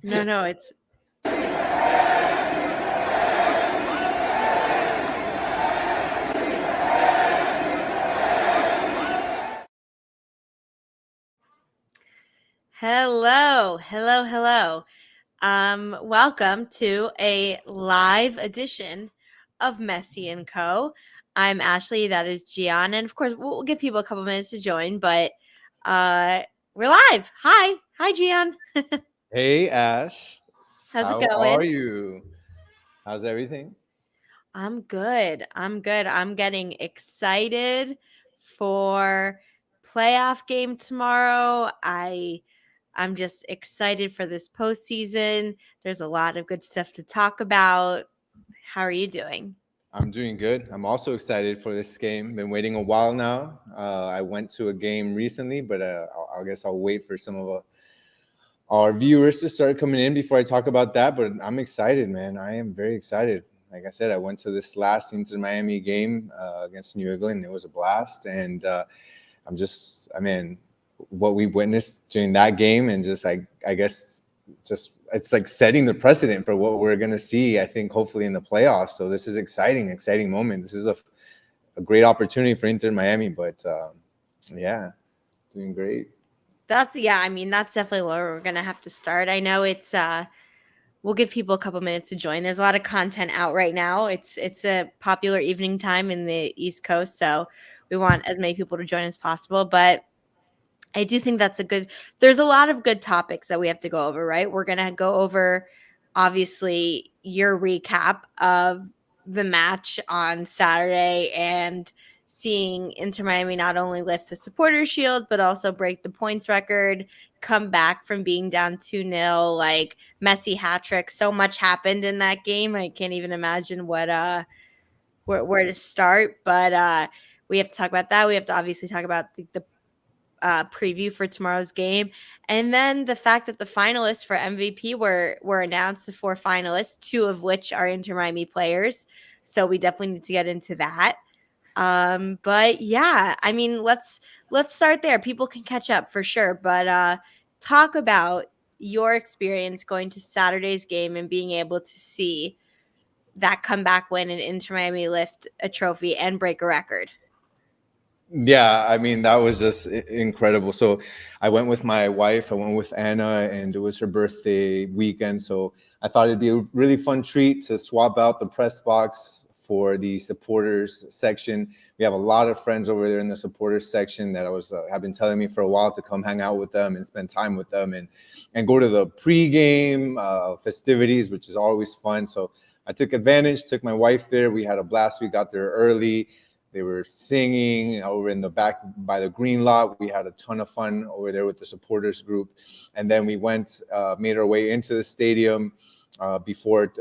No, it's hello. Welcome to a live edition of Messi and Co. I'm Ashley. That is Gian, and of course, we'll give people a couple minutes to join. But we're live. Hi, Gian. Hey Ash, How's it how are going? you? How's everything? I'm good. I'm getting excited for playoff game tomorrow. I'm just excited for this postseason. There's a lot of good stuff to talk about. How are you doing? I'm doing good. I'm also excited for this game. Been waiting a while now. I went to a game recently, but I guess I'll wait for some of our viewers to start coming in before I talk about that. But I'm excited, man. I am very excited. Like I said, I went to this last Inter Miami game against New England. It was a blast, and I mean, what we witnessed during that game, and just I guess just it's like setting the precedent for what we're gonna see. I think hopefully in the playoffs. So this is exciting moment. This is a great opportunity for Inter Miami. But yeah, doing great. That's definitely where we're gonna have to start. I know it's we'll give people a couple minutes to join. There's a lot of content out right now. It's a popular evening time in the East Coast, so we want as many people to join as possible. But I do think there's a lot of good topics that we have to go over, right? We're going to go over, obviously, your recap of the match on Saturday and seeing Inter Miami not only lift the supporter shield, but also break the points record, come back from being down 2-0, like Messi hat trick. So much happened in that game. I can't even imagine where to start. But we have to talk about that. We have to obviously talk about the preview for tomorrow's game, and then the fact that the finalists for MVP were announced, the 4 finalists, 2 of which are Inter Miami players. So we definitely need to get into that. But yeah, I mean, let's start there. People can catch up for sure, but talk about your experience going to Saturday's game and being able to see that comeback win and Inter Miami lift a trophy and break a record. Yeah, I mean that was just incredible. So I went with my wife. I went with Anna, and it was her birthday weekend. So I thought it'd be a really fun treat to swap out the press box for the supporters section. We have a lot of friends over there in the supporters section that have been telling me for a while to come hang out with them and spend time with them and go to the pregame festivities, which is always fun. So I took advantage, took my wife there. We had a blast. We got there early. They were singing over in the back by the green lot. We had a ton of fun over there with the supporters group. And then we made our way into the stadium before,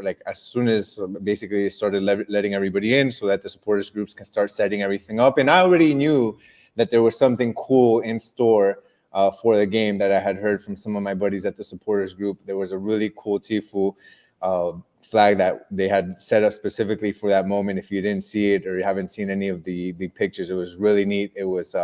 like as soon as basically they started letting everybody in so that the supporters groups can start setting everything up. And I already knew that there was something cool in store for the game that I had heard from some of my buddies at the supporters group. There was a really cool Tifu flag that they had set up specifically for that moment. If you didn't see it or you haven't seen any of the pictures, it was really neat. It was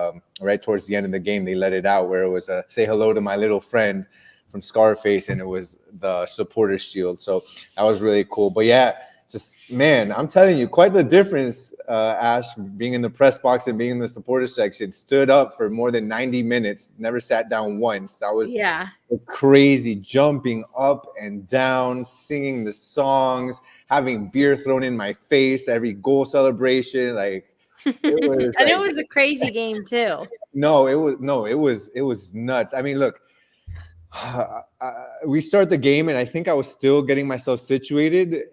right towards the end of the game, they let it out where it was say hello to my little friend from Scarface, and it was the supporter shield. So that was really cool. But yeah, just man, I'm telling you, quite the difference, Ash, being in the press box and being in the supporter section. Stood up for more than 90 minutes, never sat down once. That was Yeah. crazy, jumping up and down, singing the songs, having beer thrown in my face, every goal celebration. Like it was And it like was a crazy game too. it was nuts. I mean, look, we start the game and I think I was still getting myself situated,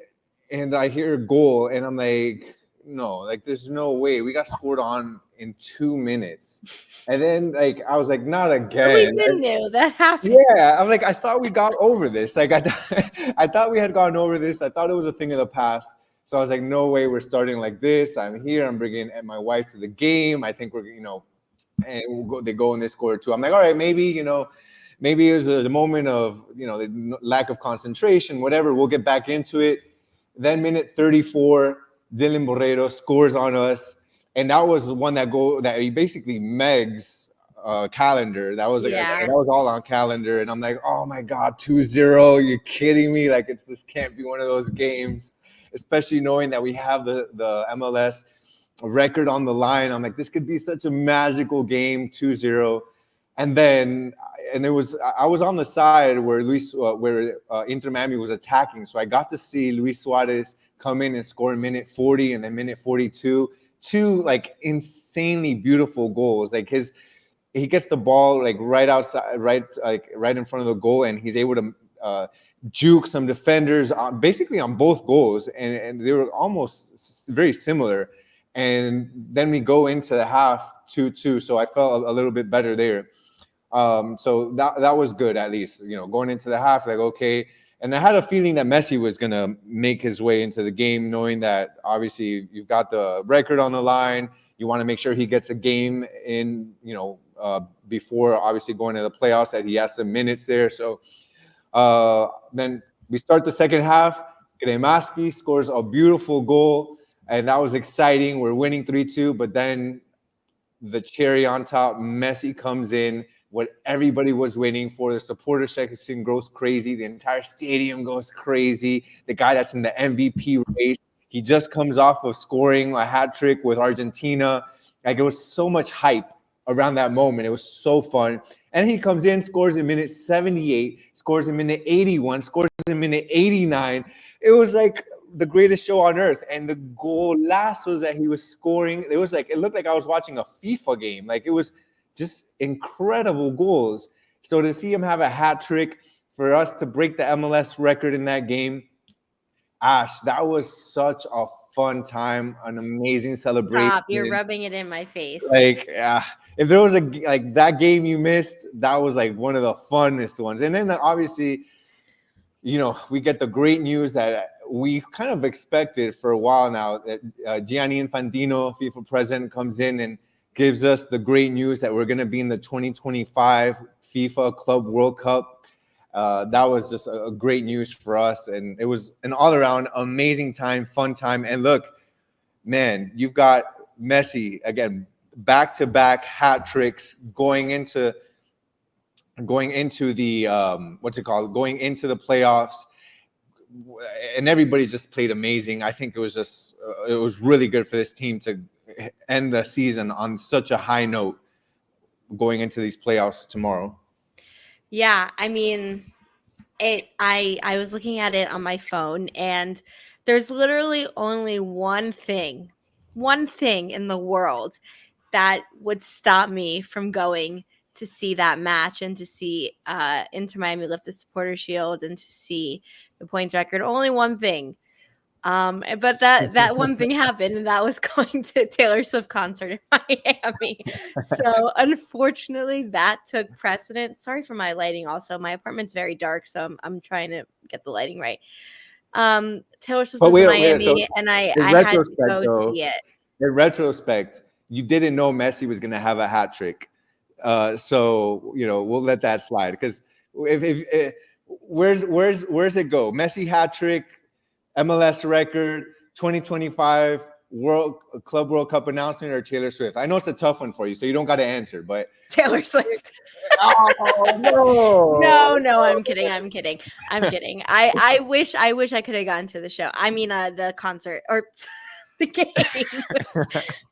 and I hear a goal and I'm like, no, like there's no way. We got scored on in 2 minutes. And then like I was like, not But we again. didn't know that happened. Yeah, I'm like, I thought we got over this. Like, I thought we had gotten over this. I thought it was a thing of the past. So I was like, no way, we're starting like this. I'm here. I'm bringing my wife to the game. I think and they go and they score too. I'm like, all right, maybe it was the moment of, the lack of concentration, whatever. We'll get back into it. Then minute 34, Dylan Borrero scores on us. And that was the one that he basically megs calendar. That was like that Yeah. was all on calendar, and I'm like, oh my god, 2-0. You're kidding me? Like this can't be one of those games, especially knowing that we have the MLS record on the line. I'm like, this could be such a magical game, 2-0. And then, and it was, I was on the side where Inter Miami was attacking. So I got to see Luis Suarez come in and score in minute 40 and then minute 42. Two like insanely beautiful goals. Like he gets the ball like right outside, right in front of the goal, and he's able to juke some defenders basically on both goals, and they were almost very similar. And then we go into the half 2-2, so I felt a little bit better there. So that was good, at least, going into the half, like, okay. And I had a feeling that Messi was going to make his way into the game, knowing that obviously you've got the record on the line. You want to make sure he gets a game in, before obviously going to the playoffs, that he has some minutes there. So then we start the second half. Kremaski scores a beautiful goal, and that was exciting. We're winning 3-2, but then the cherry on top, Messi comes in, what everybody was waiting for. The supporter section goes crazy. The entire stadium goes crazy. The guy that's in the MVP race, he just comes off of scoring a hat trick with Argentina. Like, it was so much hype around that moment. It was so fun. And he comes in, scores in minute 78, scores in minute 81, scores in minute 89. It was like the greatest show on earth. And the goalazos that he was scoring, it looked like I was watching a FIFA game. Like, it was just incredible goals. So to see him have a hat trick, for us to break the MLS record in that game, Ash, that was such a fun time, an amazing celebration. Stop. You're rubbing it in my face. Like, if there was like that game you missed, that was like one of the funnest ones. And then obviously, we get the great news that we kind of expected for a while now, that Gianni Infantino, FIFA president, comes in and gives us the great news that we're going to be in the 2025 FIFA Club World Cup. That was just a great news for us, and it was an all-around amazing time, fun time. And look, man, you've got Messi again, back-to-back hat tricks going into the going into the playoffs, and everybody just played amazing. I think it was really good for this team to end the season on such a high note going into these playoffs tomorrow. Yeah, I mean, I was looking at it on my phone, and there's literally only one thing in the world that would stop me from going to see that match and to see Inter Miami lift the supporter shield and to see the points record. Only one thing. But that one thing happened, and that was going to Taylor Swift concert in Miami. So unfortunately, that took precedent. Sorry for my lighting. Also, my apartment's very dark, so I'm trying to get the lighting right. Taylor Swift was in Miami, and I had to go see it. In retrospect, you didn't know Messi was going to have a hat trick, so we'll let that slide, because if where's it go? Messi hat trick, MLS record, 2025 Club World Cup announcement, or Taylor Swift? I know it's a tough one for you, so you don't got to answer, but Taylor Swift. Oh no, I'm kidding. I wish I could have gotten to the show. I mean, the concert, or the game.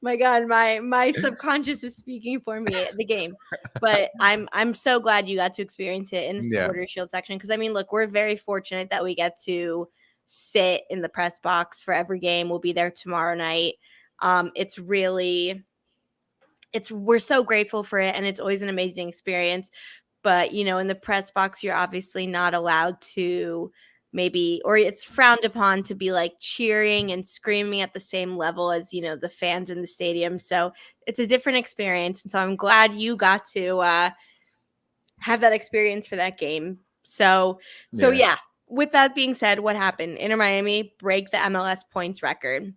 My God, my subconscious is speaking for me. The game, but I'm so glad you got to experience it in the supporter shield section, because I mean, look, we're very fortunate that we get to sit in the press box for every game. We'll be there tomorrow night. We're so grateful for it, and it's always an amazing experience. But in the press box, you're obviously not allowed to or it's frowned upon to be like cheering and screaming at the same level as the fans in the stadium. So it's a different experience, and so I'm glad you got to have that experience for that game. So yeah. With that being said, what happened? Inter Miami break the MLS points record.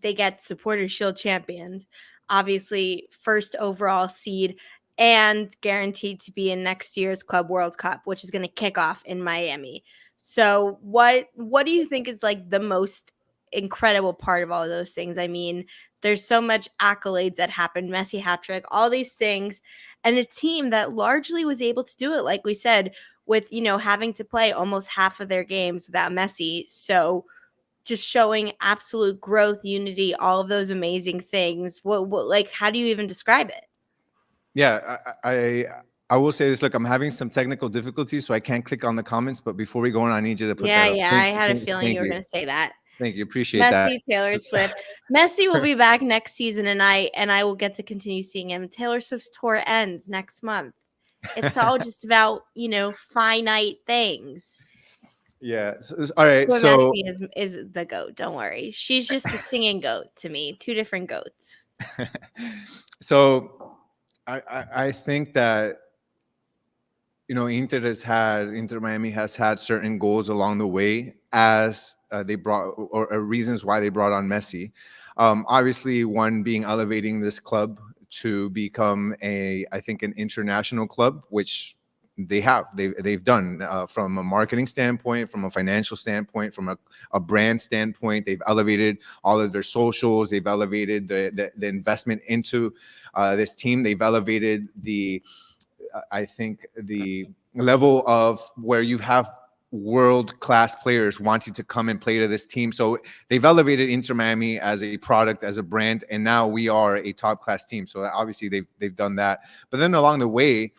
They get supporter shield champions, obviously first overall seed, and guaranteed to be in next year's Club World Cup, which is going to kick off in Miami. So what do you think is like the most incredible part of all of those things? I mean, there's so much accolades that happened, Messi hat trick, all these things. and a team that largely was able to do it, like we said, with, having to play almost half of their games without Messi. So just showing absolute growth, unity, all of those amazing things. What like, how do you even describe it? Yeah, I will say this. Look, I'm having some technical difficulties, so I can't click on the comments. But before we go on, I need you to put that Yeah, up. yeah, I had a feeling you were You, going to say that. thank you, appreciate that. Messi, Taylor Swift. Messi will be back next season, and I will get to continue seeing him. Taylor Swift's tour ends next month. It's all just about, finite things. Yeah. All right. But So, Messi is the goat. Don't worry. She's just a singing goat to me. Two different goats. so I think that Inter Miami has had certain goals along the way as they brought or reasons why they brought on Messi. Obviously, one being elevating this club to become I think an international club, which they've done from a marketing standpoint, from a financial standpoint, from a brand standpoint. They've elevated all of their socials. They've elevated the investment into this team. They've elevated I think the level of where you have world class players wanting to come and play to this team. So they've elevated Inter Miami as a product, as a brand, and now we are a top class team. So obviously they've done that. But then along the way,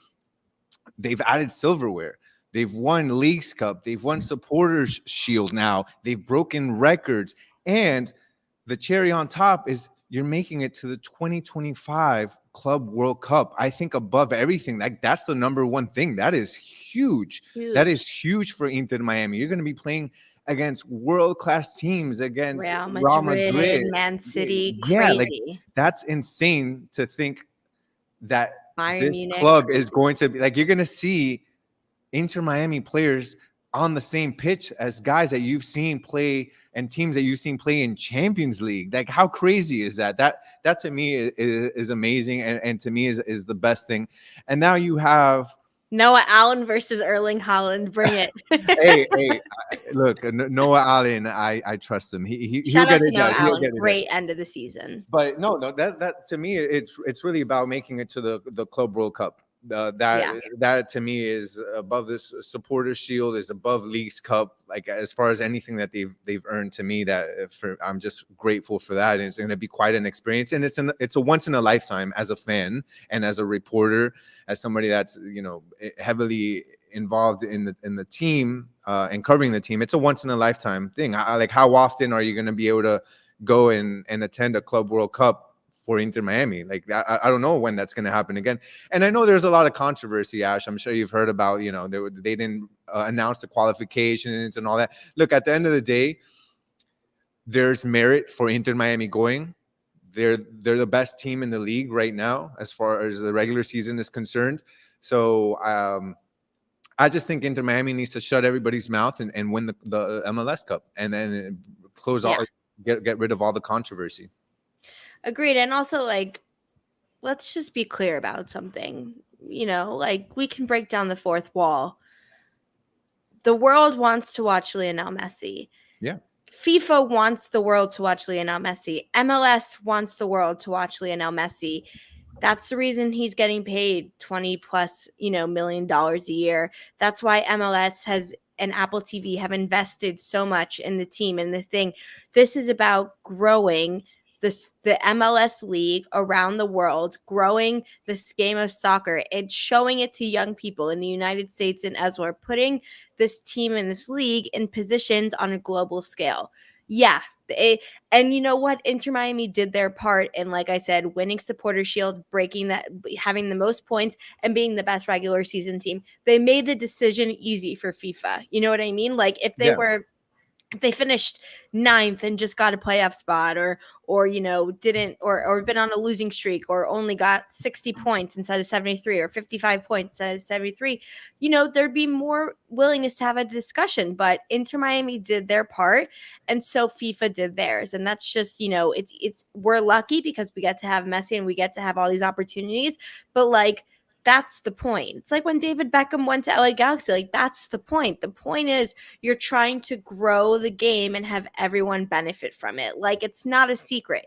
they've added silverware. They've won Leagues Cup. They've won Supporters Shield now. They've broken records. And the cherry on top is you're making it to the 2025 Club World Cup. I think above everything, that's the number one thing. That is huge. That Huge. is huge for Inter Miami. You're going to be playing against world-class teams, against Real Real Madrid, Madrid. Man City, Yeah, like crazy. that's insane to think that Bayern this Munich. club is going to be like you're going to see Inter Miami players on the same pitch as guys that you've seen play and teams that you've seen play in Champions League. Like, how crazy is that? That to me is amazing, and to me is the best thing. And now you have Noah Allen versus Erling Haaland. Bring it. hey, look, Noah Allen. I trust him. He'll Shout get out to it Noah done. He'll Allen. get it done. Great end of the season. But no, that to me, it's really about making it to the Club World Cup. Yeah. That to me is above this Supporters Shield, is above Leagues Cup. Like as far as anything that they've earned, to me, I'm just grateful for that. And it's going to be quite an experience, and it's a once in a lifetime as a fan and as a reporter, as somebody that's heavily involved in the team and covering the team. It's a once in a lifetime thing. Like, how often are you going to be able to go and attend a Club World Cup for Inter Miami? Like, I don't know when that's going to happen again. And I know there's a lot of controversy, Ash. I'm sure you've heard about, they didn't announce the qualifications and all that. Look, at the end of the day, there's merit for Inter Miami going. They're the best team in the league right now as far as the regular season is concerned. So I just think Inter Miami needs to shut everybody's mouth and win the MLS Cup, and then close Yeah. all, get rid of all the controversy. Agreed. And also, like, let's just be clear about something. Like, we can break down the fourth wall. The world wants to watch Lionel Messi. Yeah. FIFA wants the world to watch Lionel Messi. MLS wants the world to watch Lionel Messi. That's the reason he's getting paid 20 plus, $1 million a year. That's why MLS and Apple TV have invested so much in the team and the thing. This is about growing the MLS league around the world, growing this game of soccer and showing it to young people in the United States and elsewhere, putting this team in this league in positions on a global scale. Yeah. And you know what? Inter Miami did their part in, like I said, winning Supporter Shield, breaking that, having the most points, and being the best regular season team. They made the decision easy for FIFA. You know what I mean? Like, if they finished ninth and just got a playoff spot, or didn't, or been on a losing streak, or only got 60 points instead of 73, or 55 points instead of 73, there'd be more willingness to have a discussion. But Inter Miami did their part, and so FIFA did theirs. And that's just, we're lucky because we get to have Messi and we get to have all these opportunities. But like, that's the point. It's like when David Beckham went to LA Galaxy. Like, that's the point. The point is you're trying to grow the game and have everyone benefit from it. Like, it's not a secret,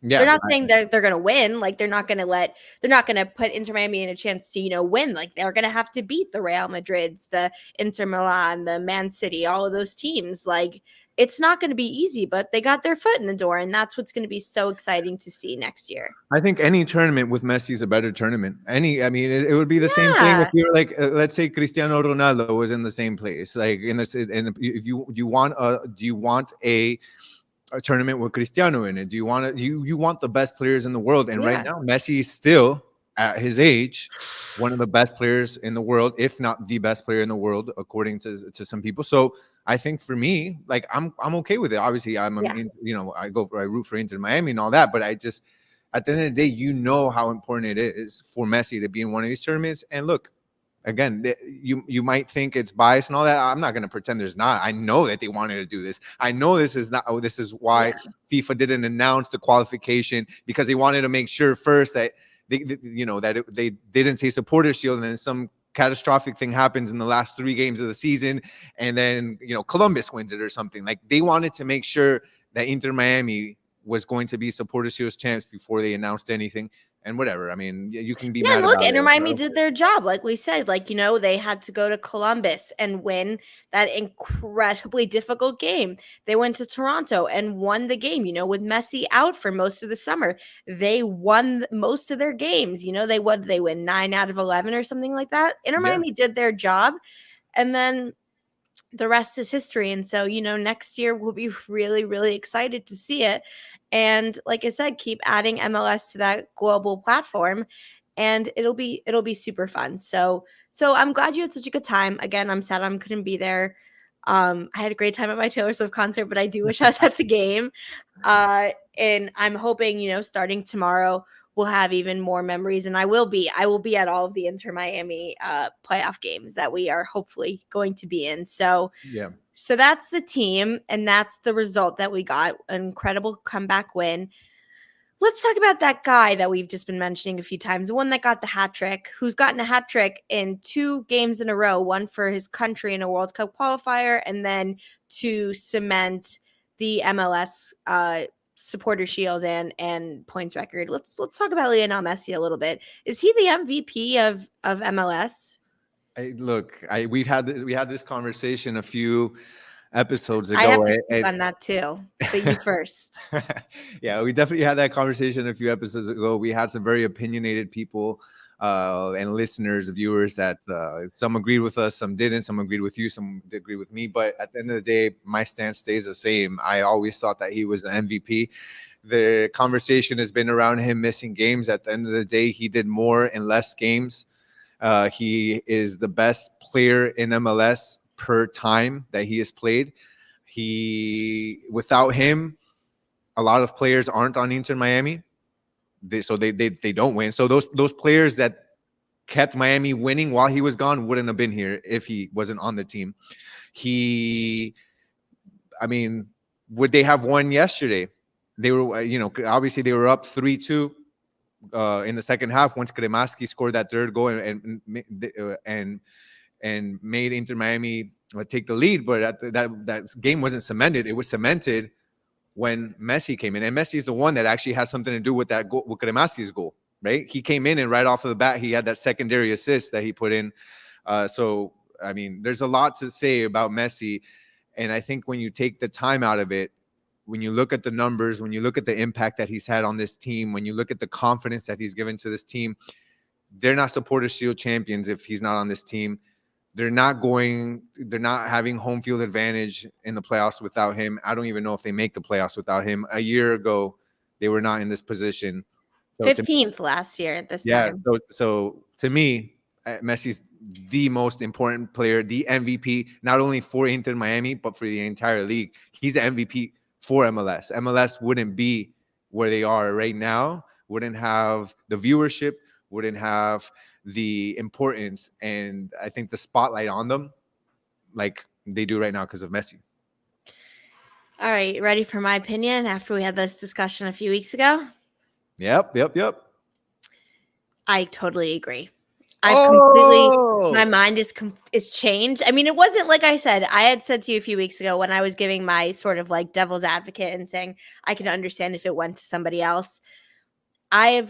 They're Yeah, not saying that they're gonna win. Like they're not gonna put Inter Miami in a chance to win. Like they're gonna have to beat the Real Madrids, the Inter Milan, the Man City, all of those teams. Like it's not going to be easy, but they got their foot in the door, and that's what's going to be so exciting to see next year. I think any tournament with Messi is a better tournament. I mean, it would be the same thing if Yeah, you were like, let's say Cristiano Ronaldo was in the same place, like in this, and if you want do you want a tournament with Cristiano in it? Do you want you want the best players in the world? And right yeah, now, Messi is still at his age one of the best players in the world, if not the best player in the world, according to some people. So I think for me, like I'm okay with it. Obviously, yeah, I root for Inter Miami and all that, but I just at the end of the day, you know how important it is for Messi to be in one of these tournaments. And look, again, you might think it's biased and all that. I'm not going to pretend there's not. I know that they wanted to do this. I know this is not. Oh, this is why yeah. FIFA didn't announce the qualification, because they wanted to make sure first that they didn't say supporter shield, and then some catastrophic thing happens in the last 3 games of the season, and then Columbus wins it or something. Like they wanted to make sure that Inter Miami was going to be supporter shield champs before they announced anything. And whatever. I mean, you can be Yeah, and mad look, about Inter it. Miami did their job, like we said. Like they had to go to Columbus and win that incredibly difficult game. They went to Toronto and won the game. With Messi out for most of the summer, they won most of their games. They win 9 out of 11 or something like that. Inter Yeah. Miami did their job, and then the rest is history. And so, next year we'll be really, really excited to see it. And like I said, keep adding MLS to that global platform, and it'll be super fun. So I'm glad you had such a good time. Again, I'm sad I couldn't be there. I had a great time at my Taylor Swift concert, but I do wish I was at the game. And I'm hoping, starting tomorrow, we'll have even more memories. And I will be at all of the Inter Miami playoff games that we are hopefully going to be in. Yeah. So that's the team, and that's the result that we got. An incredible comeback win. Let's talk about that guy that we've just been mentioning a few times, the one that got the hat trick, who's gotten a hat trick in 2 games in a row, one for his country in a World Cup qualifier, and then to cement the MLS supporter shield and points record. Let's talk about Lionel Messi a little bit. Is he the MVP of MLS? Look, we had this conversation a few episodes I have ago, to speak on that too, but you first. yeah, we definitely had that conversation a few episodes ago. We had some very opinionated people and listeners, viewers that some agreed with us, some didn't, some agreed with you, some did agree with me. But at the end of the day, my stance stays the same. I always thought that he was the MVP. The conversation has been around him missing games. At the end of the day, he did more in less games. He is the best player in MLS per time that he has played. Without him, a lot of players aren't on Inter Miami. They don't win. So those players that kept Miami winning while he was gone wouldn't have been here if he wasn't on the team. I mean, would they have won yesterday? They were, obviously they were up 3-2 in the second half once Kremaski scored that third goal and made Inter Miami take the lead. But that game wasn't cemented. It was cemented when Messi came in, and Messi is the one that actually has something to do with that goal, with Kremaski's goal, right? He came in and right off of the bat, he had that secondary assist that he put in. So, I mean, there's a lot to say about Messi. And I think when you take the time out of it, when you look at the numbers, when you look at the impact that he's had on this team, when you look at the confidence that he's given to this team, they're not supporter shield champions if he's not on this team. They're not having home field advantage in the playoffs without him. I don't even know if they make the playoffs without him. A year ago, they were not in this position. So 15th last year at this yeah, time. so to me, Messi's the most important player, the MVP, not only for Inter Miami, but for the entire league. He's the MVP for MLS. MLS wouldn't be where they are right now, wouldn't have the viewership, wouldn't have the importance, and I think the spotlight on them like they do right now because of Messi. All right, ready for my opinion after we had this discussion a few weeks ago? Yep. I totally agree. I've completely my Oh, mind is changed. I mean, it wasn't like I said. I had said to you a few weeks ago when I was giving my sort of like devil's advocate and saying I can understand if it went to somebody else. I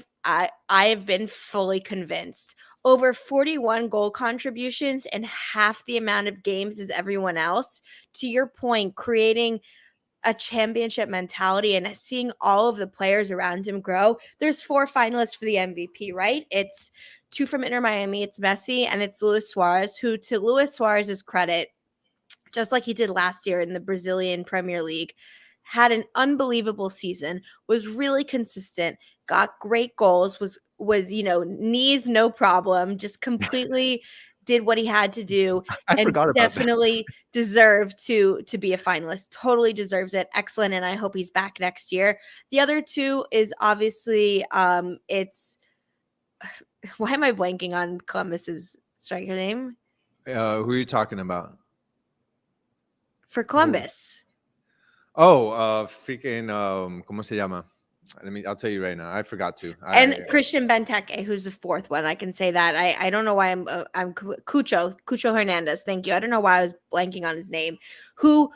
have been fully convinced. Over 41 goal contributions and half the amount of games as everyone else. To your point, creating a championship mentality and seeing all of the players around him grow. There's 4 finalists for the MVP, right? It's 2 from Inter Miami, it's Messi, and it's Luis Suarez, who, to Luis Suarez's credit, just like he did last year in the Brazilian Premier League, had an unbelievable season, was really consistent, got great goals, was knees no problem, just completely did what he had to do, I and forgot about that. definitely deserved to be a finalist. Totally deserves it. Excellent, and I hope he's back next year. The other two is obviously it's why am I blanking on Columbus's striker name Who are you talking about? for Who? Columbus? Oh, freaking ¿cómo se llama? I'll tell you right now. I forgot to. And Christian Benteke, who's the fourth one. I can say that. I don't know why I'm Cucho Hernandez. Thank you. I don't know why I was blanking on his name. Who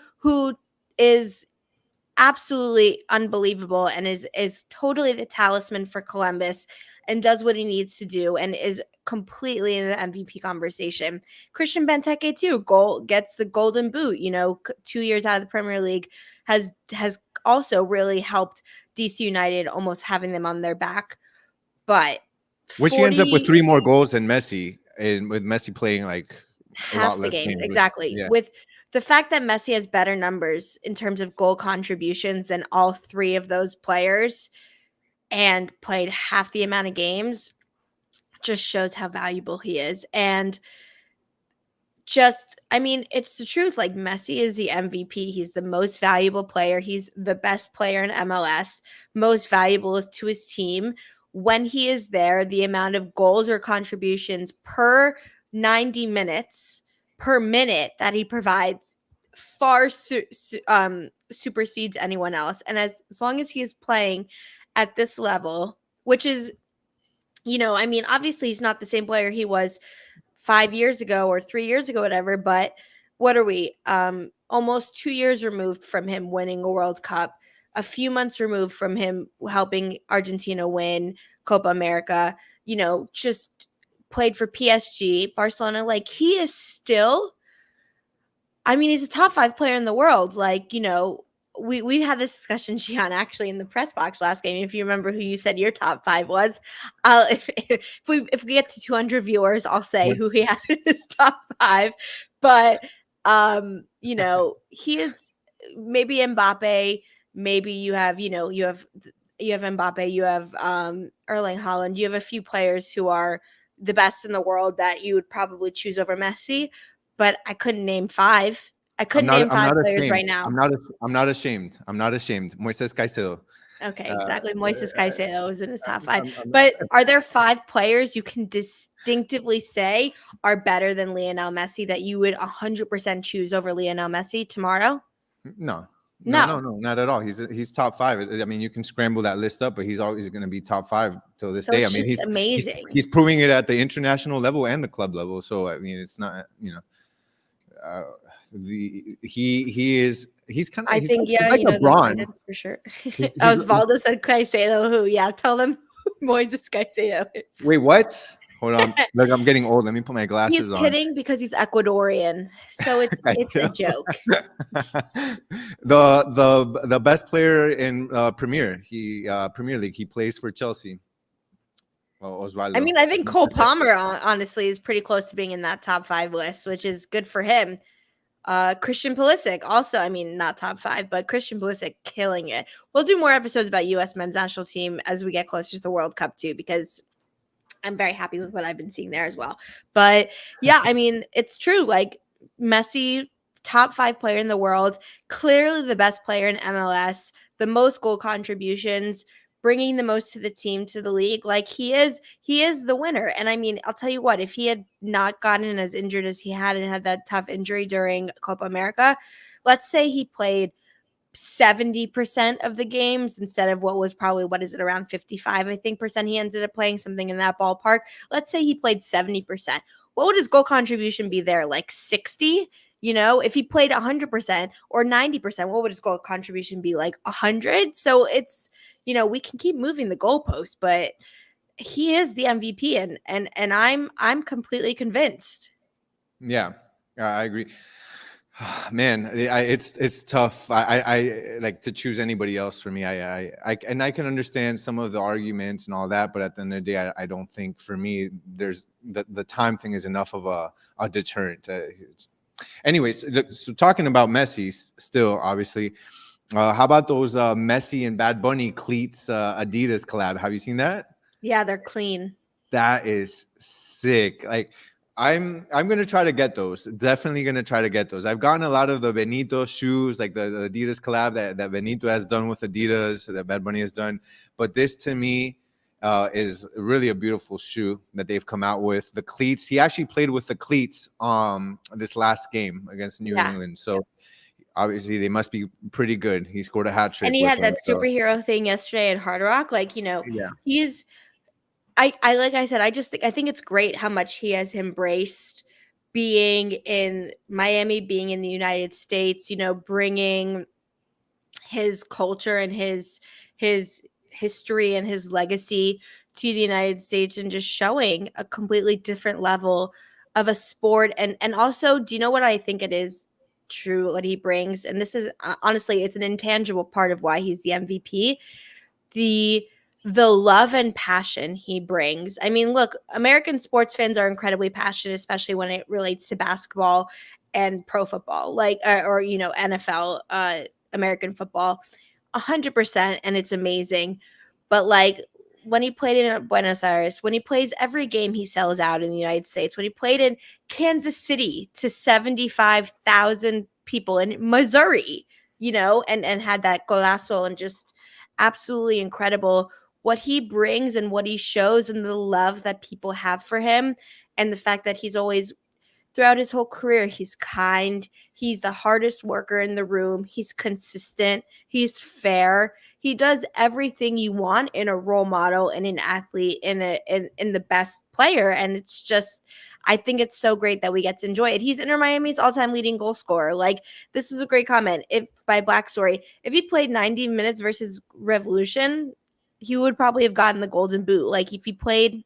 is absolutely unbelievable and is totally the talisman for Columbus and does what he needs to do and is completely in the MVP conversation. Christian Benteke too, gets the golden boot, 2 years out of the Premier League, has also really helped DC United, almost having them on their back. But Which he ends up with 40 3 more goals than Messi, and with Messi playing like a lot half the less games, games. exactly. Yeah. With the fact that Messi has better numbers in terms of goal contributions than all 3 of those players and played half the amount of games just shows how valuable he is. And I mean, it's the truth. Like, Messi is the MVP. He's the most valuable player. He's the best player in MLS. Most valuable is to his team. When he is there, the amount of goals or contributions per 90 minutes per minute that he provides far supersedes anyone else. And as long as he is playing at this level, which is, I mean, obviously he's not the same player he was 5 years ago or 3 years ago, whatever. But what are we? Almost 2 years removed from him winning a World Cup, a few months removed from him helping Argentina win Copa America, just played for PSG, Barcelona. Like, he is still, I mean, he's a top 5 player in the world. Like, we had this discussion, Gian, actually in the press box last game. If you remember who you said your top 5 was, if we get to 200 viewers, I'll say who he had in his top 5. But he is maybe Mbappe. Maybe you have Mbappe. You have Erling Haaland. You have a few players who are the best in the world that you would probably choose over Messi. But I couldn't name 5. I I'm couldn't not. name I'm 5 not players ashamed. right now. I'm not ashamed. I'm not ashamed. Moises Caicedo. Okay, Uh, exactly. Moises Caicedo is in his top 5. I'm But are there 5 players you can distinctively say are better than Lionel Messi that you would 100% choose over Lionel Messi tomorrow? no, No. not at all. He's top 5. I mean, you can scramble that list up, but he's always going to be top 5 till this So day. I it's mean, just he's amazing. he's proving it at the international level and the club level. So I mean, it's not uh, he's kind of I think, he's yeah, like the LeBron. Biden for sure. He's Osvaldo said Caicedo, who, yeah, tell them who Moises Caicedo is. wait, what? Hold on. Look, I'm getting old. Let me put my He's glasses on. kidding because he's Ecuadorian. So it's a joke. The best player in Premier League. He plays for Chelsea. Well, I Osvaldo. mean, I think Cole Palmer, honestly, is pretty close to being in that top 5 list, which is good for him. Christian Pulisic also, I mean, not top 5, but Christian Pulisic killing it. We'll do more episodes about U.S. men's national team as we get closer to the World Cup too, because I'm very happy with what I've been seeing there as well. But yeah, I mean, it's true. Like, Messi, top 5 player in the world, clearly the best player in MLS, the most goal contributions, bringing the most to the team, to the league. Like, he is the winner. And I mean, I'll tell you what, if he had not gotten as injured as he had and had that tough injury during Copa America, let's say he played 70% of the games instead of what was probably, what is it, around 55, I think, percent he ended up playing, something in that ballpark. Let's say he played 70%. What would his goal contribution be there? Like 60? You know, if he played 100% or 90%, what would his goal contribution be? Like 100? So it's, you know, we can keep moving the goalpost, but he is the MVP, and I'm completely convinced. Yeah, I agree. Man, it's tough. I like to choose anybody else for me. And I can understand some of the arguments and all that, but at the end of the day, I don't think for me there's the time thing is enough of a deterrent. Anyways, so talking about Messi, still obviously, how about those Messi and Bad Bunny cleats Adidas collab? Have you seen that? Yeah, they're clean. That is sick. Like I'm gonna try to get those. Definitely gonna try to get those. I've gotten a lot of the Benito shoes, like the Adidas collab that Benito has done with Adidas, that Bad Bunny has done. But this to me is really a beautiful shoe that they've come out with. The cleats. He actually played with the cleats this last game against New Yeah. England. So obviously they must be pretty good. He scored a hat And trick he with had them. that So superhero thing yesterday at Hard Rock. Like, you know, yeah. he's I like I said, I think it's great how much he has embraced being in Miami, being in the United States, you know, bringing his culture and his history and his legacy to the United States, and just showing a completely different level of a sport. And also, do you know what I think it is true what he brings? And this is honestly, it's an intangible part of why he's the MVP. The the love and passion he brings. I mean, look, American sports fans are incredibly passionate, especially when it relates to basketball and pro football, like or you know, NFL, American football, 100%, and it's amazing. But like when he played in Buenos Aires, when he plays every game he sells out in the United States, when he played in Kansas City to 75,000 people in Missouri, you know, and had that golazo and just absolutely incredible what he brings and what he shows and the love that people have for him, and the fact that he's always, throughout his whole career, he's kind, he's the hardest worker in the room, he's consistent, he's fair, he does everything you want in a role model and an athlete, in the best player. And it's just, I think it's so great that we get to enjoy it. He's Inter Miami's all-time leading goal scorer. Like, this is a great comment. If by Black Story, if he played 90 minutes versus Revolution, he would probably have gotten the golden boot. Like, if he played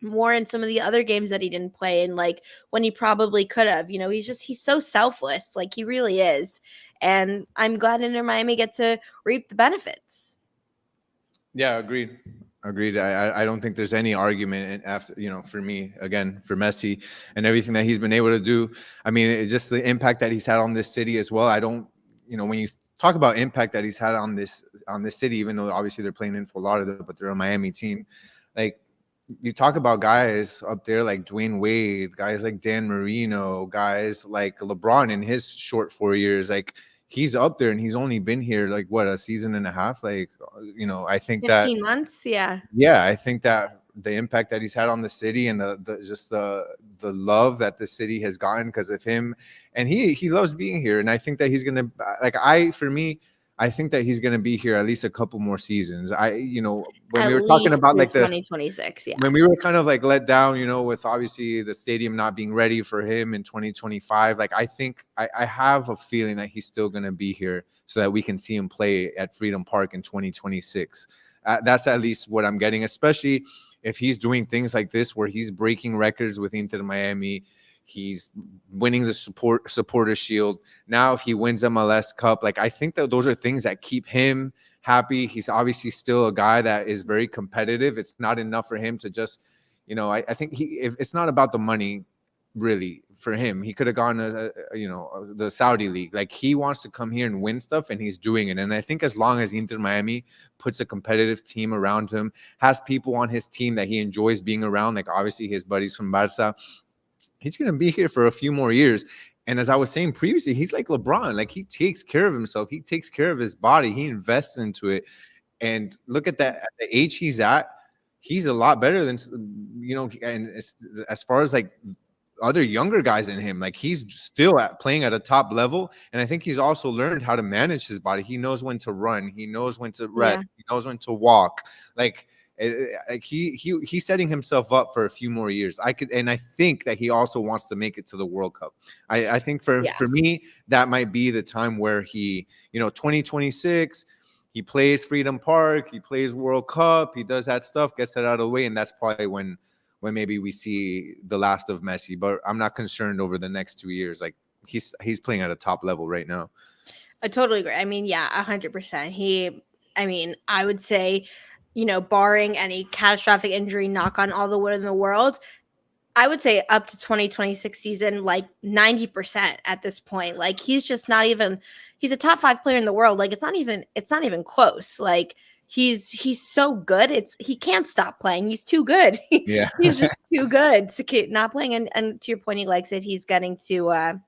more in some of the other games that he didn't play in, like when he probably could have, you know, he's so selfless. Like, he really is. And I'm glad Inter Miami get to reap the benefits. Yeah, agreed. Agreed. I don't think there's any argument after, for me, again, for Messi and everything that he's been able to do. I mean, it's just the impact that he's had on this city as well. I don't, when you talk about impact that he's had on this city, even though obviously they're playing in Fort Lauderdale, but they're a Miami team. Like, you talk about guys up there like Dwayne Wade, guys like Dan Marino, guys like LeBron in his short 4 years. Like, he's up there and he's only been here like what, a season and a half. Like, I think that 15 months. Yeah. yeah, I think that the impact that he's had on the city and the just the love that the city has gotten because of him, and he loves being here, and I think that he's gonna, like, for me, I think that he's gonna be here at least a couple more seasons. When At we were talking least about through like the 2026. Yeah. when we were kind of like let down, with obviously the stadium not being ready for him in 2025, like I think I have a feeling that he's still going to be here so that we can see him play at Freedom Park in 2026. That's at least what I'm getting, especially if he's doing things like this where he's breaking records with Inter Miami. He's winning the supporter shield. Now, if he wins MLS Cup, like I think that those are things that keep him happy. He's obviously still a guy that is very competitive. It's not enough for him to just, I think if it's not about the money really for him. He could have gone to, the Saudi league. Like, he wants to come here and win stuff, and he's doing it. And I think as long as Inter Miami puts a competitive team around him, has people on his team that he enjoys being around, like obviously his buddies from Barca, he's going to be here for a few more years. And as I was saying previously, he's like LeBron. Like, he takes care of himself. He takes care of his body. He invests into it. And look at that, at the age he's at, he's a lot better than, and as far as like other younger guys than him. Like he's still playing at a top level, and I think he's also learned how to manage his body. He knows when to run, he knows when to rest, Yeah. he knows when to walk. Like he's setting himself up for a few more years. And I think that he also wants to make it to the World Cup. I think Yeah. for me that might be the time where he, 2026, he plays Freedom Park, he plays World Cup, he does that stuff, gets that out of the way, and that's probably when maybe we see the last of Messi. But I'm not concerned over the next 2 years. Like he's playing at a top level right now. I totally agree. I mean, yeah, 100%. I would say, barring any catastrophic injury, knock on all the wood in the world, I would say up to 2026 season, like 90% at this point. Like he's just not even, he's a top 5 player in the world. Like it's not even close. Like he's so good. He can't stop playing. He's too good. Yeah. He's just too good to keep not playing. And to your point, he likes it. He's getting to,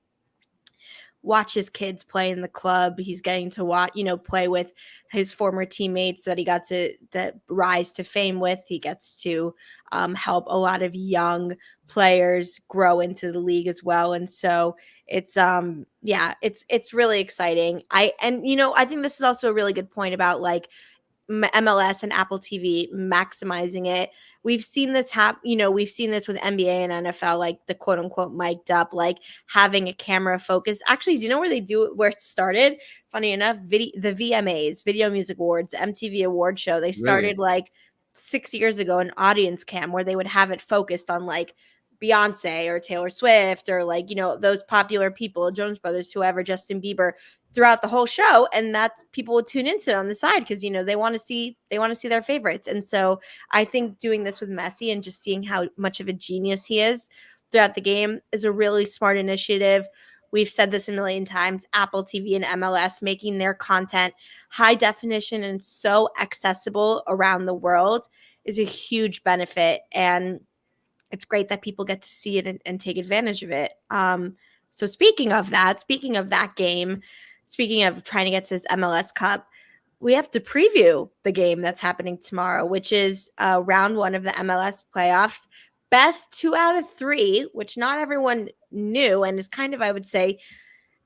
watch his kids play in the club. He's getting to watch, play with his former teammates that he got to that rise to fame with. He gets to help a lot of young players grow into the league as well. And so it's really exciting. I think this is also a really good point about like MLS and Apple TV maximizing it. We've seen this we've seen this with NBA and NFL, like the quote unquote mic'd up, like having a camera focus. Actually, do you know where they do it, where it started? Funny enough, the VMAs, Video Music Awards, the MTV Award Show, they Really? started like 6 years ago, an audience cam where they would have it focused on like Beyonce or Taylor Swift or like, those popular people, Jonas Brothers, whoever, Justin Bieber, throughout the whole show. And that's people would tune into it on the side because they want to see their favorites. And so I think doing this with Messi and just seeing how much of a genius he is throughout the game is a really smart initiative. We've said this a million times. Apple TV and MLS making their content high definition and so accessible around the world is a huge benefit. And it's great that people get to see it and take advantage of it. So speaking of that game, speaking of trying to get to this MLS Cup, we have to preview the game that's happening tomorrow, which is round 1 of the MLS playoffs. Best 2 out of 3, which not everyone knew, and is kind of, I would say,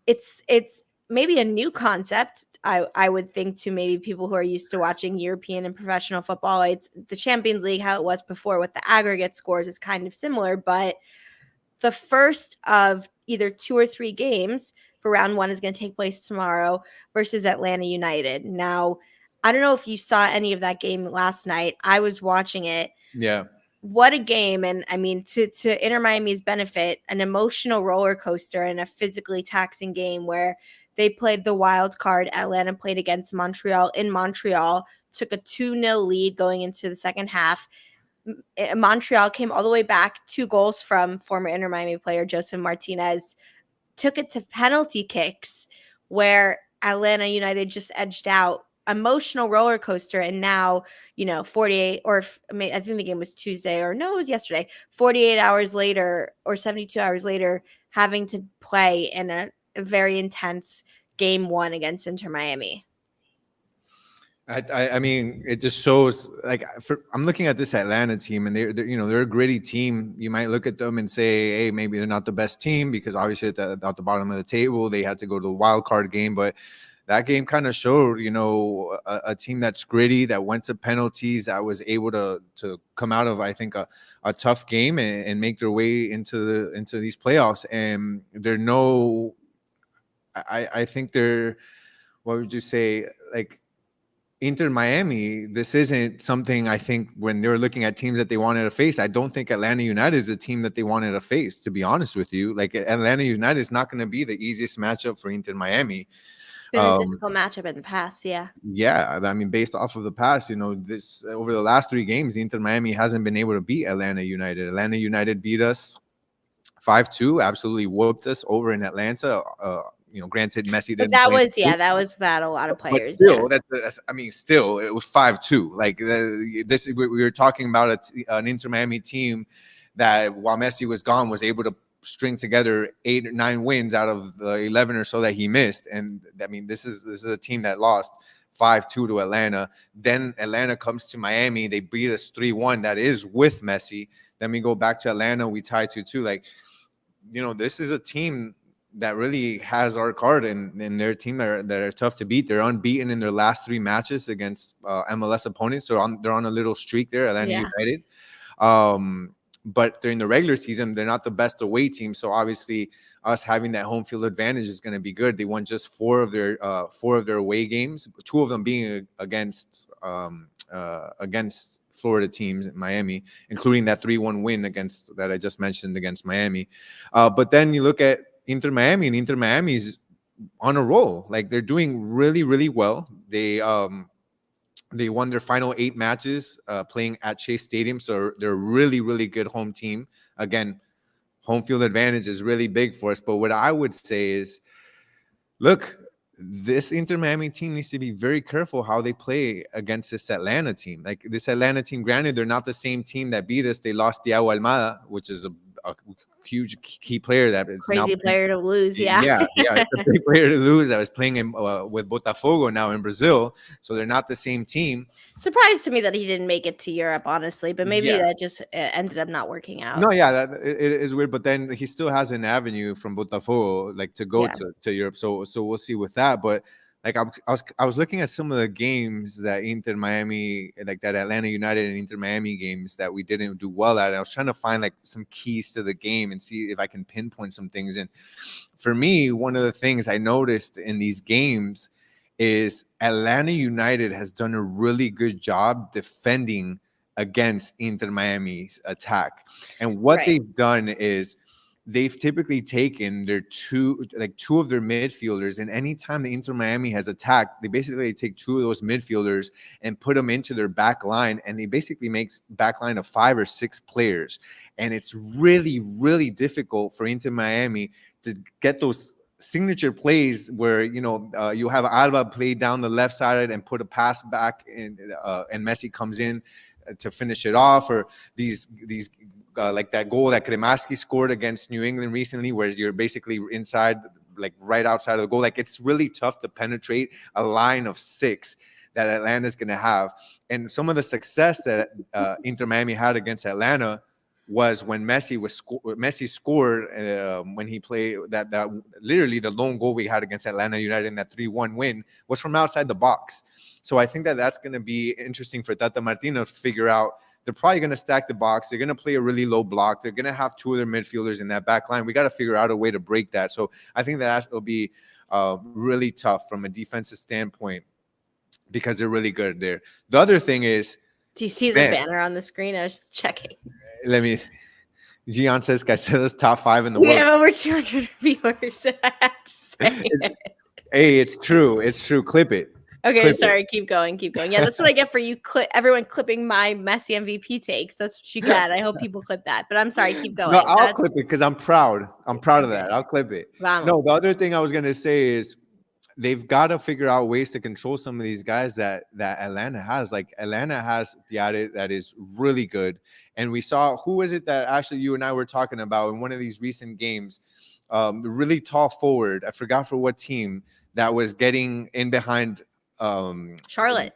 it's maybe a new concept. I would think to maybe people who are used to watching European and professional football. It's the Champions League, how it was before with the aggregate scores is kind of similar, but the first of either 2 or 3 games for round 1 is going to take place tomorrow versus Atlanta United. Now, I don't know if you saw any of that game last night. I was watching it. Yeah. What a game. And I mean, to Inter Miami's benefit, an emotional roller coaster and a physically taxing game where they played the wild card. Atlanta played against Montreal in Montreal, took a 2-0 lead going into the second half. Montreal came all the way back, 2 goals from former Inter Miami player Joseph Martinez, took it to penalty kicks where Atlanta United just edged out. Emotional roller coaster. And now, 48 or I think the game was Tuesday, or no, it was yesterday, 48 hours later or 72 hours later, having to play in a very intense game 1 against Inter Miami. I mean, it just shows. Like, I'm looking at this Atlanta team, and they're a gritty team. You might look at them and say, hey, maybe they're not the best team because obviously at the bottom of the table they had to go to the wild card game. But that game kind of showed, a team that's gritty, that went to penalties, that was able to come out of, I think, a tough game and make their way into these playoffs. And I think they're, what would you say, like, Inter Miami, this isn't something, I think, when they were looking at teams that they wanted to face, I don't think Atlanta United is a team that they wanted to face, to be honest with you. Like, Atlanta United is not going to be the easiest matchup for Inter Miami. Been a difficult matchup in the past, yeah. Yeah, I mean, based off of the past, this over the last 3 games, Inter Miami hasn't been able to beat Atlanta United. Atlanta United beat us 5-2, absolutely whooped us over in Atlanta. Granted, Messi didn't But that play. was without a lot of But players. still, still, it was 5-2. Like, we were talking about an Inter Miami team that, while Messi was gone, was able to string together 8 or 9 wins out of the 11 or so that he missed. And I mean, this is a team that lost 5-2 to Atlanta. Then Atlanta comes to Miami, they beat us 3-1. That is with Messi. Then we go back to Atlanta, we tie 2-2. Like, this is a team that really has our card, and their team that are tough to beat. They're unbeaten in their last 3 matches against MLS opponents. So they're on a little streak there, Atlanta Yeah. United. But during the regular season, they're not the best away team. So obviously, us having that home field advantage is going to be good. They won just 4 of their away games, 2 of them being against Florida teams in Miami, including that 3-1 win against that I just mentioned against Miami. But then you look at Inter Miami, and Inter Miami's on a roll. Like, they're doing really, really well. They won their final 8 matches playing at Chase Stadium, so they're a really, really good home team. Again, home field advantage is really big for us. But what I would say is, look, this Inter Miami team needs to be very careful how they play against this Atlanta team. Like, this Atlanta team, granted, they're not the same team that beat us. They lost Thiago Almada, which is a huge key player that is now Crazy player to lose. Yeah. yeah, it's a big player to lose. I was playing with Botafogo now in Brazil, so they're not the same team. Surprised to me that he didn't make it to Europe, honestly, but maybe Yeah. that just ended up not working out. No, yeah, it is weird, but then he still has an avenue from Botafogo, like, to go Yeah. to Europe. So we'll see with that. But like, I was looking at some of the games that Inter Miami, like that Atlanta United and Inter Miami games that we didn't do well at. And I was trying to find like some keys to the game and see if I can pinpoint some things. And for me, one of the things I noticed in these games is Atlanta United has done a really good job defending against Inter Miami's attack. And what Right. they've done is they've typically taken their two of their midfielders, and anytime the Inter Miami has attacked, they basically take 2 of those midfielders and put them into their back line, and they basically make back line of 5 or 6 players. And it's really, really difficult for Inter Miami to get those signature plays where you have Alba play down the left side and put a pass back, and Messi comes in to finish it off, or these like that goal that Kremaski scored against New England recently, where you're basically inside, like right outside of the goal. Like, it's really tough to penetrate a line of 6 that Atlanta's going to have. And some of the success that Inter Miami had against Atlanta was when Messi scored when he played that literally the lone goal we had against Atlanta United in that 3-1 win was from outside the box. So I think that that's going to be interesting for Tata Martino to figure out. They're probably going to stack the box. They're going to play a really low block. They're going to have 2 of their midfielders in that back line. We got to figure out a way to break that. So I think that will be really tough from a defensive standpoint, because they're really good there. The other thing is, Do you see the banner on the screen? I was just checking. Let me. Gian says Caicedo's top 5 in the world. We have over 200 viewers. Hey, it's true. It's true. Clip it. Okay, sorry. Keep going. Yeah, that's what I get for you. Everyone clipping my Messi MVP takes. That's what you get. I hope people clip that. But I'm sorry. Keep going. No, I'll clip it because I'm proud. I'm proud of that. I'll clip it. Vamos. No, the other thing I was gonna say is they've got to figure out ways to control some of these guys that Atlanta has. Like, Atlanta has Diarra that is really good, and we saw, who was it that actually you and I were talking about in one of these recent games? The really tall forward. I forgot for what team that was getting in behind. Charlotte.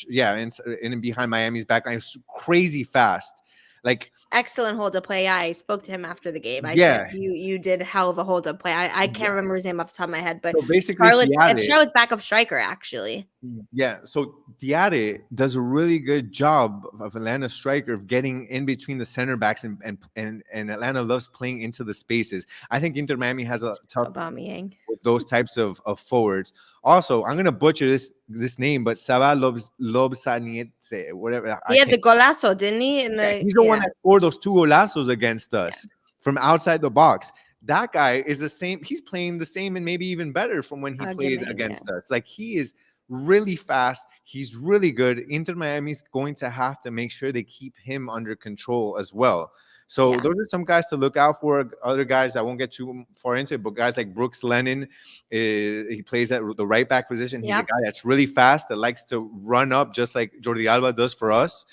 Yeah, in behind Miami's back line. Crazy fast. Like, excellent hold up play. I spoke to him after the game. I said you did hell of a hold up play. I can't remember his name off the top of my head, but so basically Charlotte's backup striker, actually. Yeah, so Diarra does a really good job of Atlanta striker of getting in between the center backs, and Atlanta loves playing into the spaces. I think Inter Miami has a tough with those types of forwards. Also, I'm gonna butcher this name, but Sava Lobsanietse, whatever. He had the golazo, didn't he? He's the one that scored those 2 golazos against us from outside the box. That guy is the same. He's playing the same and maybe even better from when he played against us. Like, he is really fast. He's really good. Inter Miami's going to have to make sure they keep him under control as well. So those are some guys to look out for. Other guys, I won't get too far into it, but guys like Brooks Lennon, he plays at the right back position. He's a guy that's really fast, that likes to run up just like Jordi Alba does for us.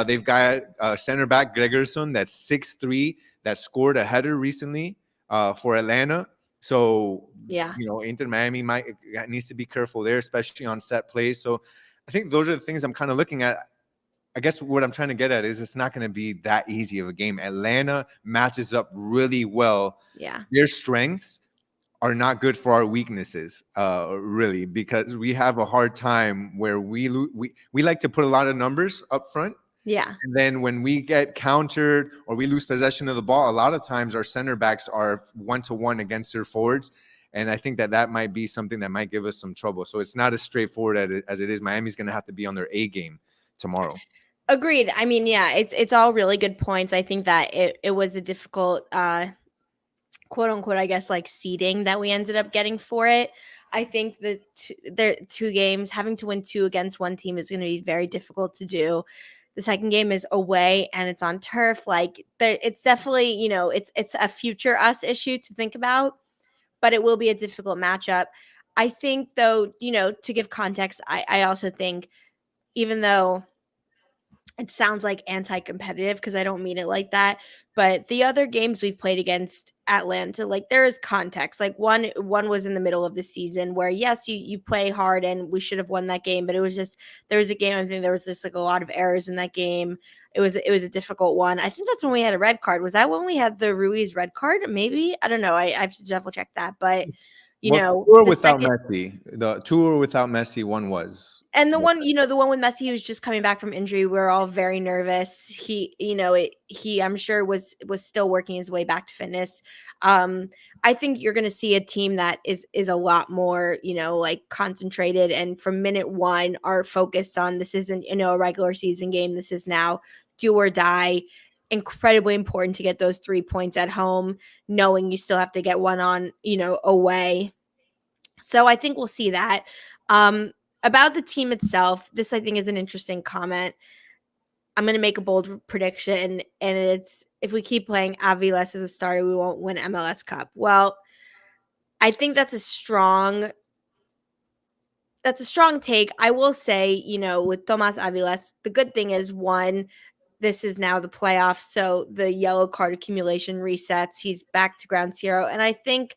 They've got center back Gregerson, that's 6'3", that scored a header recently for Atlanta. So, Inter Miami needs to be careful there, especially on set plays. So I think those are the things I'm kind of looking at. I guess what I'm trying to get at is it's not going to be that easy of a game. Atlanta matches up really well. Yeah. Their strengths are not good for our weaknesses, really, because we have a hard time where we like to put a lot of numbers up front. Yeah. And then when we get countered or we lose possession of the ball, a lot of times our center backs are 1-to-1 against their forwards. And I think that might be something that might give us some trouble. So it's not as straightforward as it is. Miami's going to have to be on their A game tomorrow. Agreed. I mean, yeah, it's all really good points. I think that it was a difficult quote unquote, I guess, like seeding that we ended up getting for it. I think that there 2 games, having to win 2 against one team is going to be very difficult to do. The second game is away and it's on turf. Like it's definitely, it's a future us issue to think about, but it will be a difficult matchup. I think though, to give context, I also think even though it sounds like anti-competitive because I don't mean it like that, but the other games we've played against Atlanta, like there is context. Like one was in the middle of the season where yes, you play hard and we should have won that game, but it was just there was a game. I think there was just like a lot of errors in that game. It was a difficult one. I think that's when we had a red card. Was that when we had the Ruiz red card? Maybe, I don't know. I have to double check that, but Well, 2 were the without second. Messi. The 2 were without Messi. One was. And the one, the one with Messi, he was just coming back from injury. We are all very nervous. He, I'm sure was still working his way back to fitness. I think you're going to see a team that is a lot more, like concentrated and from minute one are focused on this isn't, a regular season game. This is now do or die. Incredibly important to get those 3 points at home, knowing you still have to get one on, away. So I think we'll see that. About the team itself, this I think is an interesting comment. I'm going to make a bold prediction, and it's if we keep playing Aviles as a starter, we won't win MLS Cup. Well, I think that's a strong take. I will say, with Tomas Aviles, the good thing is one, this is now the playoffs, so the yellow card accumulation resets. He's back to ground zero, and I think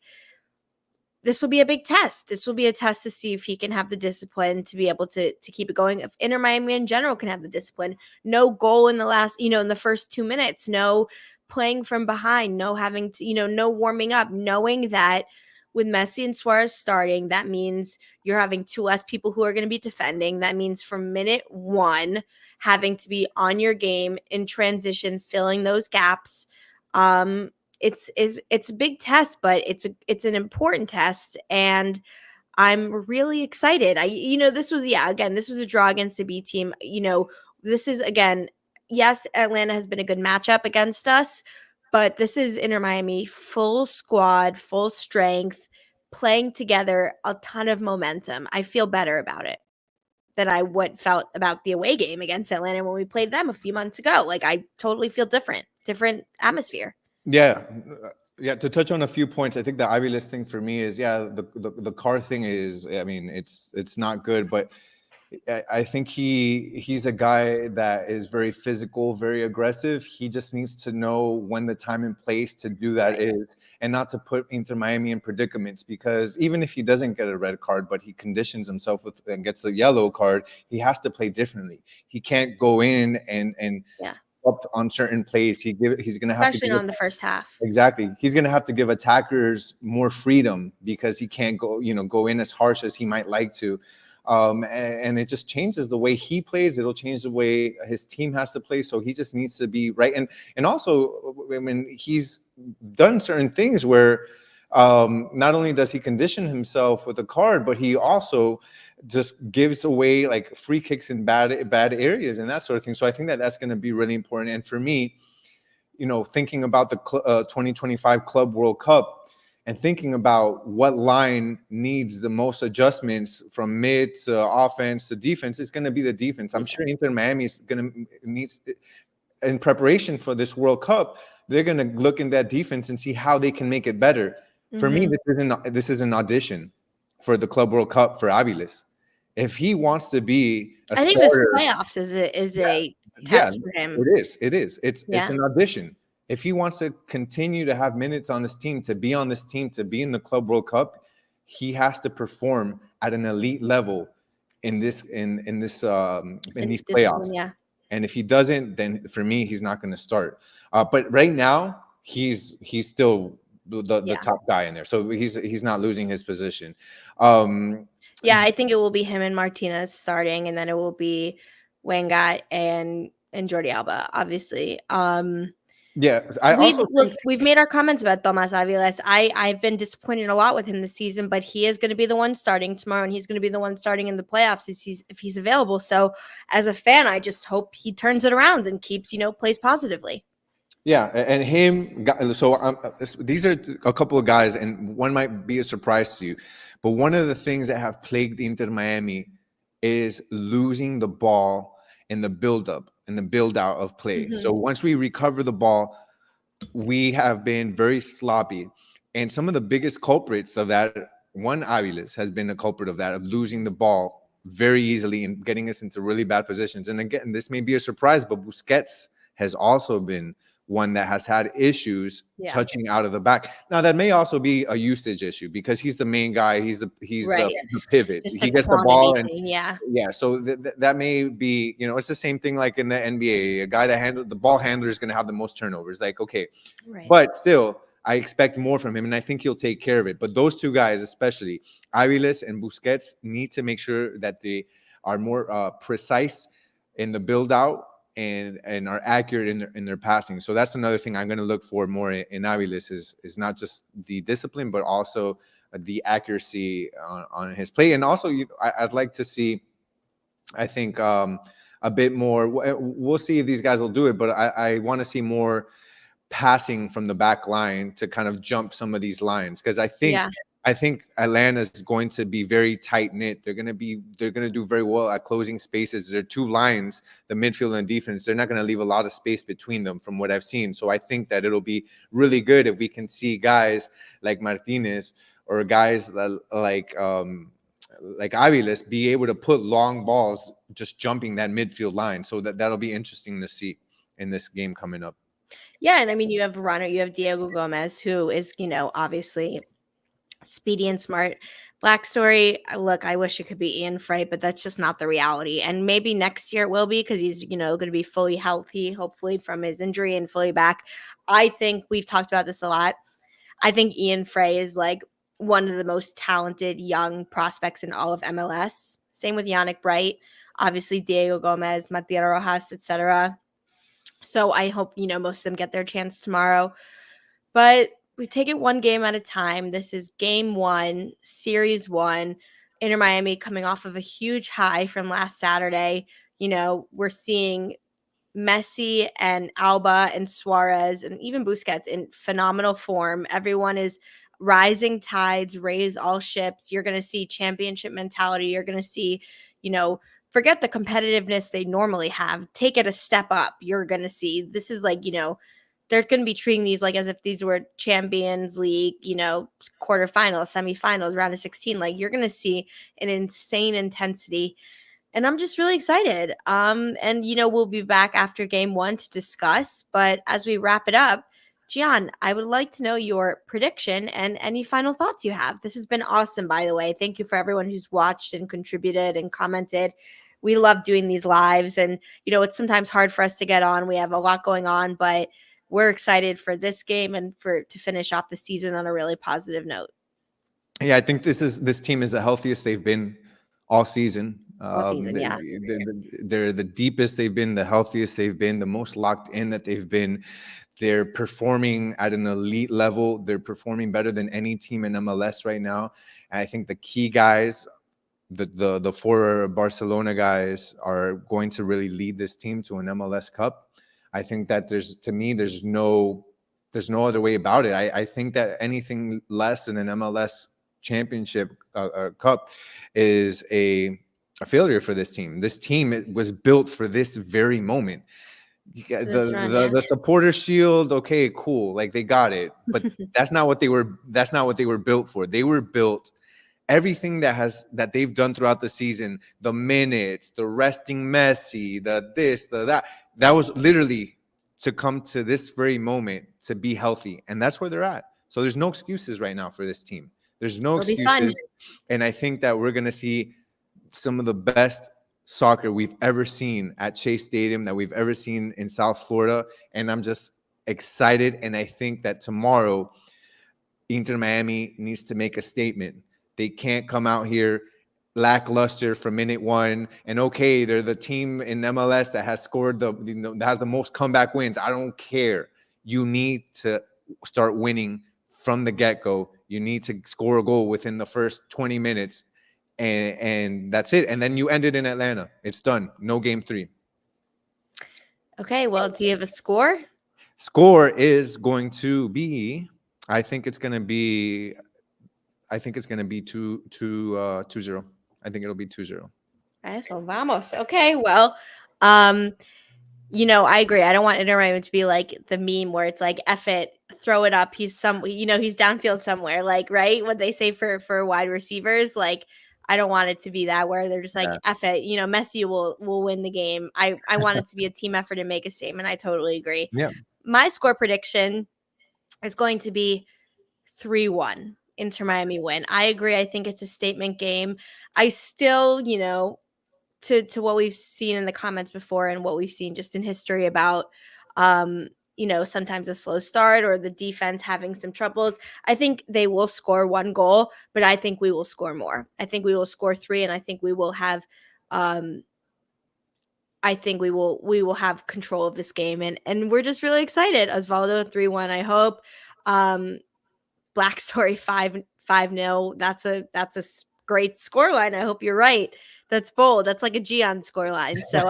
this will be a big test. This will be a test to see if he can have the discipline to be able to keep it going. If Inter Miami in general can have the discipline, no goal in the last, in the first 2 minutes, no playing from behind, no having to, no warming up, knowing that with Messi and Suarez starting, that means you're having 2 less people who are going to be defending. That means from minute 1, having to be on your game in transition, filling those gaps. It's a big test, but it's an important test, and I'm really excited. This was this was a draw against the B team. This is again, yes, Atlanta has been a good matchup against us, but this is Inter Miami, full squad, full strength, playing together, a ton of momentum. I feel better about it than I felt about the away game against Atlanta when we played them a few months ago. Like I totally feel different atmosphere. Yeah. Yeah, to touch on a few points, I think the Ivy List thing for me is the car thing is, I mean, it's not good, but I think he's a guy that is very physical, very aggressive. He just needs to know when the time and place to do that is, and not to put Inter Miami in predicaments, because even if he doesn't get a red card, but he conditions himself with and gets the yellow card, he has to play differently. He can't go in and up on certain plays. He's going to have especially to on the first half. Exactly. He's going to have to give attackers more freedom because he can't go in as harsh as he might like to. And it just changes the way he plays. It'll change the way his team has to play. So he just needs to be right. And also, I mean, he's done certain things where not only does he condition himself with a card, but he also just gives away like free kicks in bad areas and that sort of thing. So I think that that's going to be really important. And for me, thinking about the 2025 Club World Cup and thinking about what line needs the most adjustments from mid to offense to defense, it's going to be the defense. I'm sure Inter Miami is going to needs in preparation for this World Cup. They're going to look in that defense and see how they can make it better. For me, this is an audition for the Club World Cup for Aviles. If he wants to be a I think starter, this playoffs is a test for him. It is. It's an audition. If he wants to continue to have minutes on this team, to be on this team, to be in the Club World Cup, he has to perform at an elite level in these playoffs. Yeah. And if he doesn't, then for me, he's not going to start. But right now, he's still the Yeah. top guy in there, so he's not losing his position. Um, Yeah, I think it will be him and Martinez starting, and then it will be Wangat and Jordi Alba, obviously. yeah, I also think We've made our comments about Tomas Aviles. I've been disappointed a lot with him this season, but he is going to be the one starting tomorrow, and he's going to be the one starting in the playoffs if he's available. So, as a fan, I just hope he turns it around and keeps plays positively. yeah, and him. So these are a couple of guys, and one might be a surprise to you, but one of the things that have plagued Inter Miami is losing the ball in the build up and the build out of play. Mm-hmm. So once we recover the ball, we have been very sloppy. And some of the biggest culprits of that, one Aviles has been a culprit of that, of losing the ball very easily and getting us into really bad positions. And again, this may be a surprise, but Busquets has also been one that has had issues touching out of the back. Now that may also be a usage issue because he's the main guy. He's Right. the pivot. Just a He gets the quantity ball and thing. Yeah. yeah, so that may be, it's the same thing like in the NBA. A guy that handled the ball handler is going to have the most turnovers. Like, okay, Right. but still, I expect more from him, and I think he'll take care of it. But those two guys, especially Aviles and Busquets, need to make sure that they are more precise in the build out and are accurate in their passing. So that's another thing I'm going to look for more in Aviles is not just the discipline, but also the accuracy on his play. And also, I'd like to see, I think, a bit more. We'll see if these guys will do it, but I want to see more passing from the back line to kind of jump some of these lines because I think Atlanta is going to be very tight knit. They're going to do very well at closing spaces. There are two lines, the midfield and defense. They're not going to leave a lot of space between them from what I've seen. So I think that it'll be really good if we can see guys like Martinez or guys like Aviles be able to put long balls just jumping that midfield line. So that'll be interesting to see in this game coming up. Yeah, and I mean, you have Verano, you have Diego Gomez, who is, obviously speedy and smart. Black Story, look, I wish it could be Ian Frey, but that's just not the reality. And maybe next year it will be because he's, going to be fully healthy, hopefully from his injury and fully back. I think we've talked about this a lot. I think Ian Frey is like one of the most talented young prospects in all of MLS. Same with Yannick Bright, obviously Diego Gomez, Matías Rojas, etc. So I hope, most of them get their chance tomorrow. But we take it one game at a time. This is game one, series one. Inter Miami coming off of a huge high from last Saturday. We're seeing Messi and Alba and Suarez and even Busquets in phenomenal form. Everyone is rising tides, raise all ships. You're going to see championship mentality. You're going to see, forget the competitiveness they normally have. Take it a step up. You're going to see this is like, they're going to be treating these like as if these were Champions League, quarterfinals, semifinals, round of 16. Like you're going to see an insane intensity. And I'm just really excited. And we'll be back after game one to discuss. But as we wrap it up, Gian, I would like to know your prediction and any final thoughts you have. This has been awesome, by the way. Thank you for everyone who's watched and contributed and commented. We love doing these lives, and it's sometimes hard for us to get on. We have a lot going on, but we're excited for this game and to finish off the season on a really positive note. Yeah, I think this team is the healthiest they've been all season. Yeah. They're the deepest they've been, the healthiest they've been, the most locked in that they've been. They're performing at an elite level. They're performing better than any team in MLS right now. And I think the key guys, the four Barcelona guys, are going to really lead this team to an MLS Cup. I think that there's no other way about it. I think that anything less than an MLS championship cup is a failure for this team. This team was built for this very moment. The supporter shield, okay, cool, like they got it, but that's not what they were built for. They were built, everything that they've done throughout the season, the minutes, the resting Messi, the this, the that was literally to come to this very moment to be healthy, and that's where they're at. So there's no excuses right now for this team. There's no excuses, and I think that we're going to see some of the best soccer we've ever seen at Chase Stadium, that we've ever seen in South Florida. And I'm just excited. And I think that tomorrow, Inter Miami needs to make a statement. They can't come out here lackluster from minute one. And okay, they're the team in MLS that has scored that has the most comeback wins. I don't care. You need to start winning from the get-go. You need to score a goal within the first 20 minutes. And that's it. And then you end it in Atlanta. It's done. No game 3. Okay, well, do you have a score? Score is going to be, I think it's going to be 2-0. I think it'll be 2-0. Okay, so vamos. Okay, well, I agree. I don't want Inter Miami to be like the meme where it's like, F it, throw it up. He's he's downfield somewhere, like, right? What they say for wide receivers, like, I don't want it to be that where they're just like, Yeah. F it, Messi will win the game. I want it to be a team effort and make a statement. I totally agree. Yeah. My score prediction is going to be 3-1. Inter Miami win. I agree. I think it's a statement game. I still, to what we've seen in the comments before and what we've seen just in history about sometimes a slow start or the defense having some troubles. I think they will score 1 goal, but I think we will score more. I think we will score 3, and I think we will have have control of this game, and we're just really excited. Osvaldo 3-1. I hope. Black Story 5-0. That's a great scoreline. I hope you're right. That's bold. That's like a Gian scoreline. So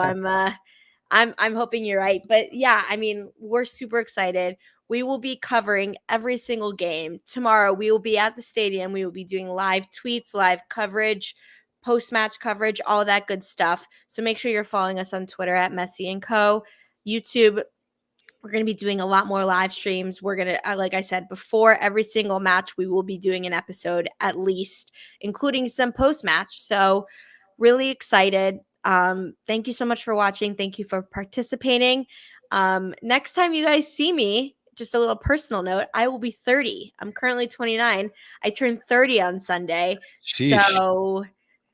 I'm hoping you're right. But yeah, I mean, we're super excited. We will be covering every single game. Tomorrow we will be at the stadium. We will be doing live tweets, live coverage, post-match coverage, all that good stuff. So make sure you're following us on Twitter at Messi & Co. YouTube. We're going to be doing a lot more live streams. We're going to, like I said, before every single match, we will be doing an episode at least, including some post-match. So really excited. Thank you so much for watching. Thank you for participating. Next time you guys see me, just a little personal note, I will be 30. I'm currently 29. I turned 30 on Sunday. Sheesh. So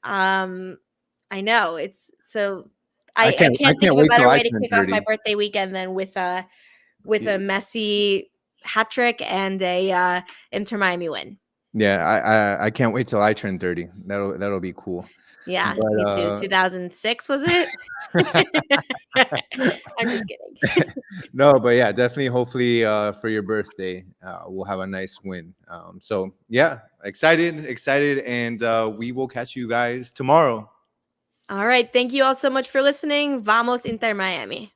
I know it's so I I can't can't think of a wait till better I way to turn kick off 30. my birthday weekend than with a Messi hat trick and a Inter Miami win. Yeah, I can't wait till I turn 30. That'll be cool. Yeah, me too. But 2006 was it? I'm just kidding. no, but yeah, definitely. Hopefully, for your birthday, we'll have a nice win. So yeah, excited, and we will catch you guys tomorrow. All right. Thank you all so much for listening. Vamos Inter Miami.